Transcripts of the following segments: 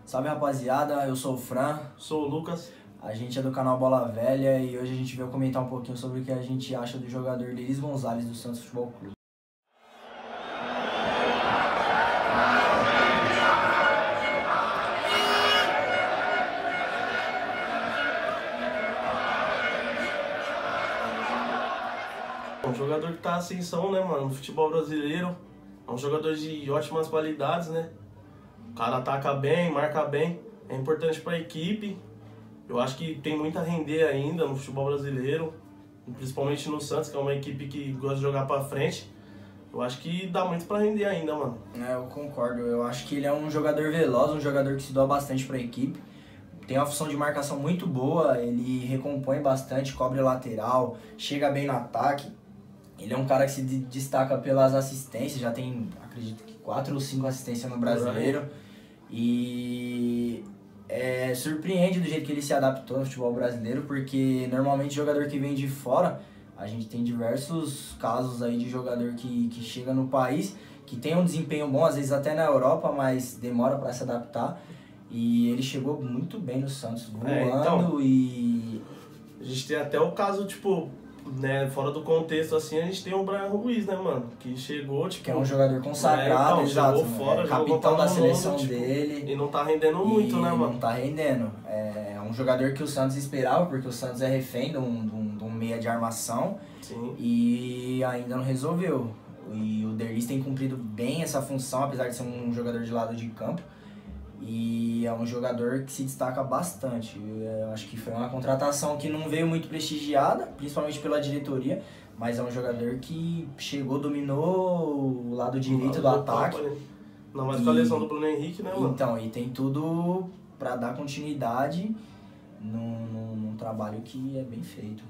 Salve rapaziada, eu sou o Fran. Sou o Lucas. A gente é do canal Bola Velha e hoje a gente veio comentar um pouquinho sobre o que a gente acha do jogador Denis Gonzalez do Santos Futebol Clube. É um jogador que tá ascensão, né, mano, no futebol brasileiro. É um jogador de ótimas qualidades, né? O cara ataca bem, marca bem. É importante pra equipe. Eu acho que tem muito a render ainda no futebol brasileiro, principalmente no Santos, que é uma equipe que gosta de jogar pra frente. Eu acho que dá muito pra render ainda, mano. Eu concordo. Eu acho que ele é um jogador veloz, um jogador que se doa bastante pra equipe. Tem uma função de marcação muito boa, ele recompõe bastante, cobre lateral, chega bem no ataque. Ele é um cara que se destaca pelas assistências, já tem, acredito que 4 ou 5 assistências no Brasileiro. E surpreende do jeito que ele se adaptou no futebol brasileiro, porque normalmente jogador que vem de fora, a gente tem diversos casos aí de jogador que chega no país, que tem um desempenho bom, às vezes até na Europa, mas demora para se adaptar. E ele chegou muito bem no Santos, voando e... A gente tem até o caso, tipo, né, fora do contexto, assim, a gente tem o Brian Ruiz, né, mano? Que chegou, tipo... Que é um jogador consagrado, exato. Chegou fora, capitão da seleção mundo, dele. Tipo, e não tá rendendo muito, né, mano? Não tá rendendo. É um jogador que o Santos esperava, porque o Santos é refém de um meia de armação. Sim. E ainda não resolveu. E o Derlis tem cumprido bem essa função, apesar de ser um jogador de lado de campo. E é um jogador que se destaca bastante. Eu acho que foi uma contratação que não veio muito prestigiada, principalmente pela diretoria, mas é um jogador que chegou, dominou o lado direito do ataque. Não, mas com a lesão do Bruno Henrique, né, mano? Então, e tem tudo pra dar continuidade num trabalho que é bem feito.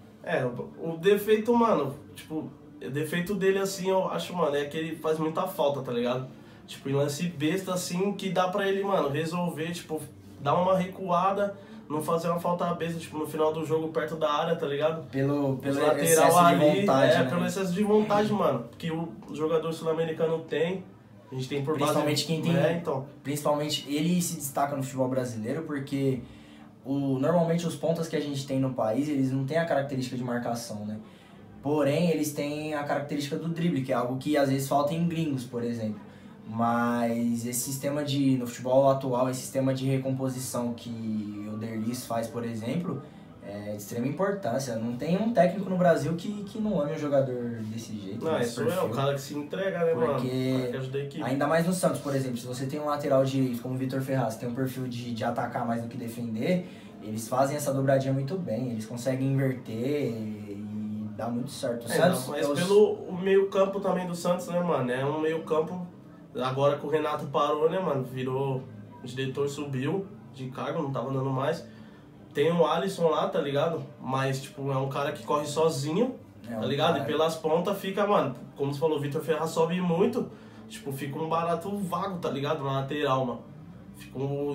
O defeito, mano, tipo, o defeito dele, assim, eu acho, mano, é que ele faz muita falta, tá ligado? Tipo, em lance besta, assim, que dá pra ele, mano, resolver, tipo, dar uma recuada, não fazer uma falta besta, tipo, no final do jogo, perto da área, tá ligado? Pelo lateral excesso ali, de vontade, né? Pelo excesso de vontade, mano, que o jogador sul-americano tem, a gente tem por base... Principalmente quem tem... então. Principalmente ele se destaca no futebol brasileiro, porque normalmente os pontas que a gente tem no país, eles não têm a característica de marcação, né? Porém, eles têm a característica do drible, que é algo que às vezes falta em gringos, por exemplo. Mas esse sistema no futebol atual, esse sistema de recomposição que o Derlis faz, por exemplo, é de extrema importância. Não tem um técnico no Brasil que não ame um jogador desse jeito. Não, isso é o cara que se entrega, né, mano? O cara que ajuda a equipe. Ainda mais no Santos, por exemplo, se você tem um lateral direito como o Vitor Ferraz, que tem um perfil de atacar mais do que defender, eles fazem essa dobradinha muito bem, eles conseguem inverter e dá muito certo. O Santos, mas pelo meio campo também do Santos, né, mano? É um meio campo... Agora que o Renato parou, né, mano? Virou... O diretor subiu de cargo, não tava andando mais. Tem o Alisson lá, tá ligado? Mas, tipo, é um cara que corre sozinho, tá ligado? Cara. E pelas pontas fica, mano... Como você falou, o Vitor Ferraz sobe muito. Tipo, fica um barato vago, tá ligado? Na lateral, mano.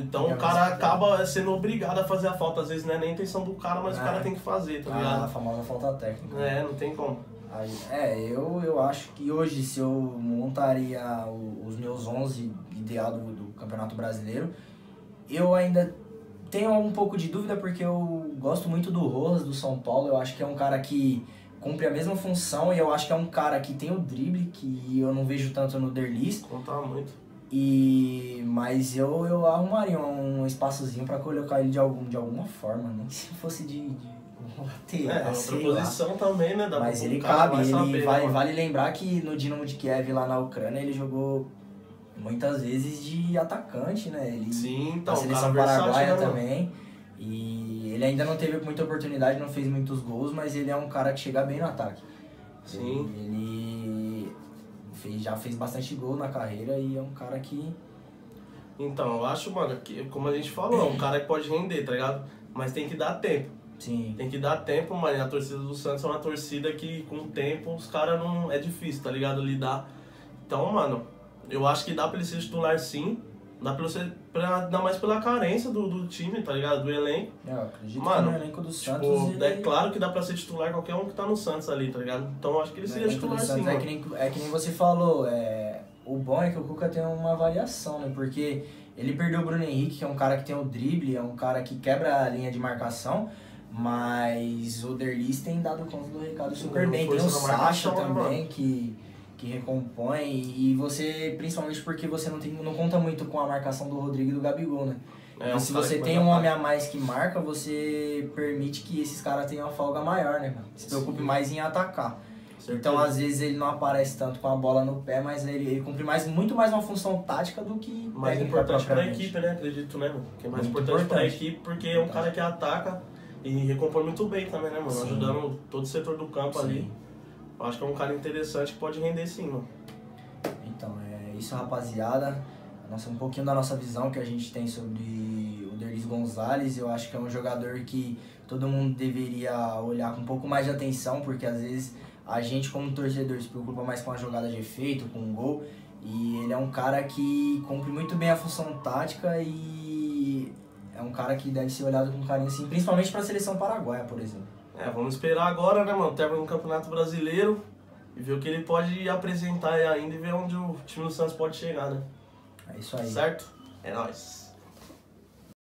Então o cara acaba sendo obrigado a fazer a falta. Às vezes não é nem a intenção do cara, mas o cara tem que fazer, tá ligado? A famosa falta técnica. Não tem como. Eu acho que hoje, se eu montaria os meus 11 ideal do Campeonato Brasileiro, eu ainda tenho um pouco de dúvida porque eu gosto muito do Rojas, do São Paulo. Eu acho que é um cara que cumpre a mesma função e eu acho que é um cara que tem o drible, que eu não vejo tanto no Derlis. Conta muito. Mas eu arrumaria um espaçozinho pra colocar ele de alguma forma, nem se fosse de outra posição também, né? Mas ele cabe, vale lembrar que no Dinamo de Kiev lá na Ucrânia ele jogou muitas vezes de atacante, né? Ele, sim, então, a seleção paraguaia também. E ele ainda não teve muita oportunidade, não fez muitos gols, mas ele é um cara que chega bem no ataque. Sim. Ele já fez bastante gol na carreira e é um cara que... Então, eu acho, mano, que, como a gente falou, é um cara que pode render, tá ligado? Mas tem que dar tempo. Sim. Tem que dar tempo, mas a torcida do Santos é uma torcida que, com o tempo, os caras não... É difícil, tá ligado? Lidar. Então, mano, eu acho que dá pra ele ser titular, sim. Dá pra ser... Ainda mais pela carência do time, tá ligado? Do elenco. Eu acredito mano, que no elenco do Santos... Tipo, é claro que dá pra ser titular qualquer um que tá no Santos ali, tá ligado? Então, eu acho que ele seria titular, sim, é que nem você falou, o bom é que o Cuca tem uma variação, né? Porque Ele perdeu o Bruno Henrique, que é um cara que tem o drible, é um cara que quebra a linha de marcação, mas o Derlis tem dado conta do recado super bem. Tem o Sacha também, que recompõe, e você, principalmente porque você não conta muito com a marcação do Rodrigo e do Gabigol, né? E se você tem um homem a mais que marca, você permite que esses caras tenham uma folga maior, né, mano? Se preocupe mais em atacar. Então, às vezes, ele não aparece tanto com a bola no pé, mas ele cumpre muito mais uma função tática do que mais importante para a equipe, né? Acredito, né, mano? Que é mais importante para a equipe, porque é um cara que ataca e recompõe muito bem também, né, mano? Sim. Ajudando todo o setor do campo. Sim. Ali. Eu acho que é um cara interessante que pode render sim, mano. Então, é isso, rapaziada. Um pouquinho da nossa visão que a gente tem sobre o Derlis Gonzalez. Eu acho que é um jogador que todo mundo deveria olhar com um pouco mais de atenção, porque às vezes a gente como torcedor se preocupa mais com a jogada de efeito, com o gol, e ele é um cara que cumpre muito bem a função tática e é um cara que deve ser olhado com carinho, assim, principalmente para a seleção paraguaia, por exemplo. Vamos esperar agora, né, mano, terminar no Campeonato Brasileiro e ver o que ele pode apresentar ainda e ver onde o time do Santos pode chegar, né? É isso aí. Certo? É nóis.